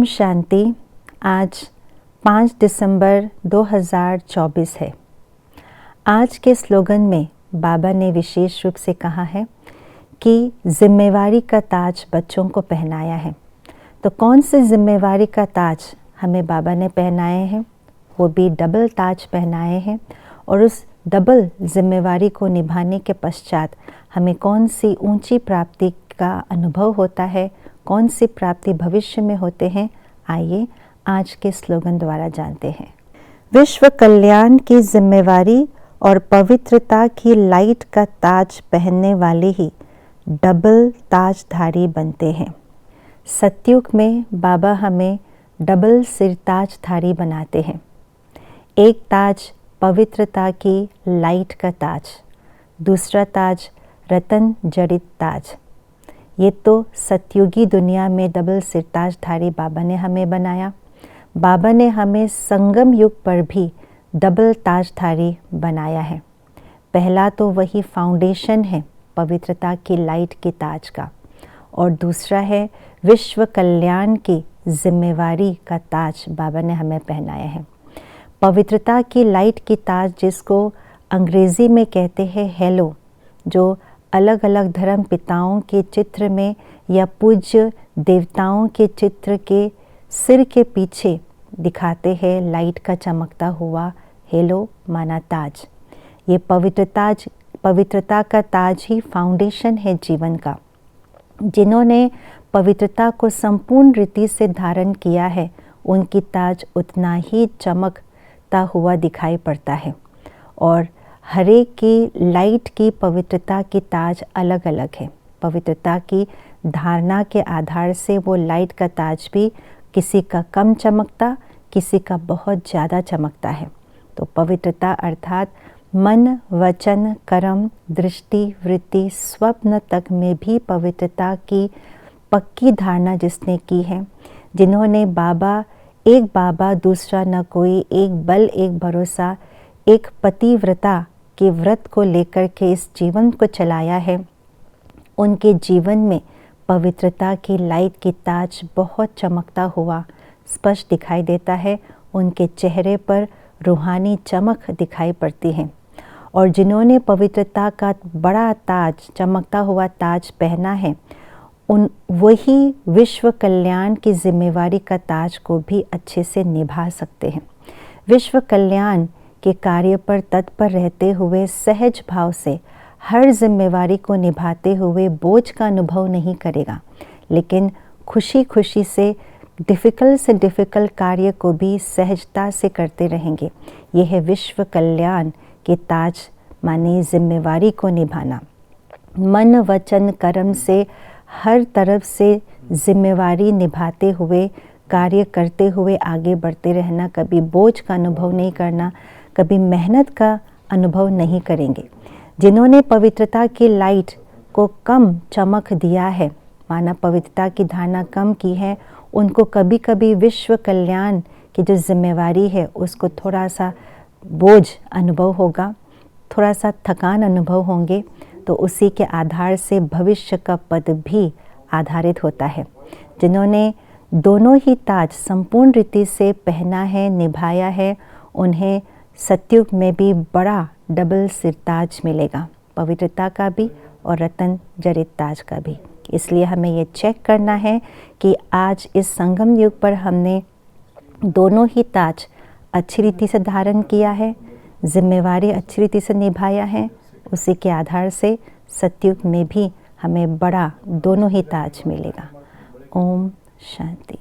शांति। आज 5 दिसंबर 2024 है। आज के स्लोगन में बाबा ने विशेष रूप से कहा है कि जिम्मेवारी का ताज बच्चों को पहनाया है। तो कौन सी जिम्मेवारी का ताज हमें बाबा ने पहनाए हैं? वो भी डबल ताज पहनाए हैं। और उस डबल जिम्मेवारी को निभाने के पश्चात हमें कौन सी ऊंची प्राप्ति का अनुभव होता है, कौन सी प्राप्ति भविष्य में होते हैं, आइए आज के स्लोगन द्वारा जानते हैं। विश्व कल्याण की जिम्मेवारी और पवित्रता की लाइट का ताज पहनने वाले ही डबल ताजधारी बनते हैं। सतयुग में बाबा हमें डबल सिरताजधारी बनाते हैं। एक ताज पवित्रता की लाइट का ताज, दूसरा ताज रतन जड़ित ताज। ये तो सतयुगी दुनिया में डबल सिरताजधारी बाबा ने हमें बनाया। बाबा ने हमें संगम युग पर भी डबल ताजधारी बनाया है। पहला तो वही फाउंडेशन है पवित्रता की लाइट के ताज का, और दूसरा है विश्व कल्याण की जिम्मेवारी का ताज बाबा ने हमें पहनाया है। पवित्रता की लाइट की ताज, जिसको अंग्रेज़ी में कहते हैं हेलो, जो अलग अलग धर्म पिताओं के चित्र में या पूज्य देवताओं के चित्र के सिर के पीछे दिखाते हैं लाइट का चमकता हुआ हेलो माना ताज। ये पवित्रता का ताज ही फाउंडेशन है जीवन का। जिन्होंने पवित्रता को संपूर्ण रीति से धारण किया है, उनकी ताज उतना ही चमकता हुआ दिखाई पड़ता है। और हरेक की लाइट की पवित्रता की ताज अलग अलग है। पवित्रता की धारणा के आधार से वो लाइट का ताज भी किसी का कम चमकता, किसी का बहुत ज़्यादा चमकता है। तो पवित्रता अर्थात मन, वचन, कर्म, दृष्टि, वृत्ति, स्वप्न तक में भी पवित्रता की पक्की धारणा जिसने की है, जिन्होंने एक बाबा दूसरा न कोई, एक बल एक भरोसा, एक पतिव्रता के व्रत को लेकर के इस जीवन को चलाया है, उनके जीवन में पवित्रता की लाइट की ताज बहुत चमकता हुआ स्पष्ट दिखाई देता है। उनके चेहरे पर रूहानी चमक दिखाई पड़ती है। और जिन्होंने पवित्रता का बड़ा ताज, चमकता हुआ ताज पहना है, वही विश्व कल्याण की जिम्मेवारी का ताज को भी अच्छे से निभा सकते हैं। विश्व कल्याण के कार्य पर तत्पर रहते हुए सहज भाव से हर जिम्मेवारी को निभाते हुए बोझ का अनुभव नहीं करेगा, लेकिन खुशी खुशी से डिफ़िकल्ट कार्य को भी सहजता से करते रहेंगे। यह है विश्व कल्याण के ताज माने जिम्मेवारी को निभाना। मन, वचन, कर्म से हर तरफ से जिम्मेवारी निभाते हुए, कार्य करते हुए आगे बढ़ते रहना, कभी बोझ का अनुभव नहीं करना, कभी मेहनत का अनुभव नहीं करेंगे। जिन्होंने पवित्रता की लाइट को कम चमक दिया है, माना पवित्रता की धारणा कम की है, उनको कभी कभी विश्व कल्याण की जो जिम्मेवारी है उसको थोड़ा सा बोझ अनुभव होगा, थोड़ा सा थकान अनुभव होंगे। तो उसी के आधार से भविष्य का पद भी आधारित होता है। जिन्होंने दोनों ही ताज संपूर्ण रीति से पहना है, निभाया है, उन्हें सतयुग में भी बड़ा डबल सिरताज मिलेगा, पवित्रता का भी और रतन जड़ित ताज का भी। इसलिए हमें ये चेक करना है कि आज इस संगम युग पर हमने दोनों ही ताज अच्छी रीति से धारण किया है, जिम्मेवारी अच्छी रीति से निभाया है। उसी के आधार से सतयुग में भी हमें बड़ा दोनों ही ताज मिलेगा। ओम शांति।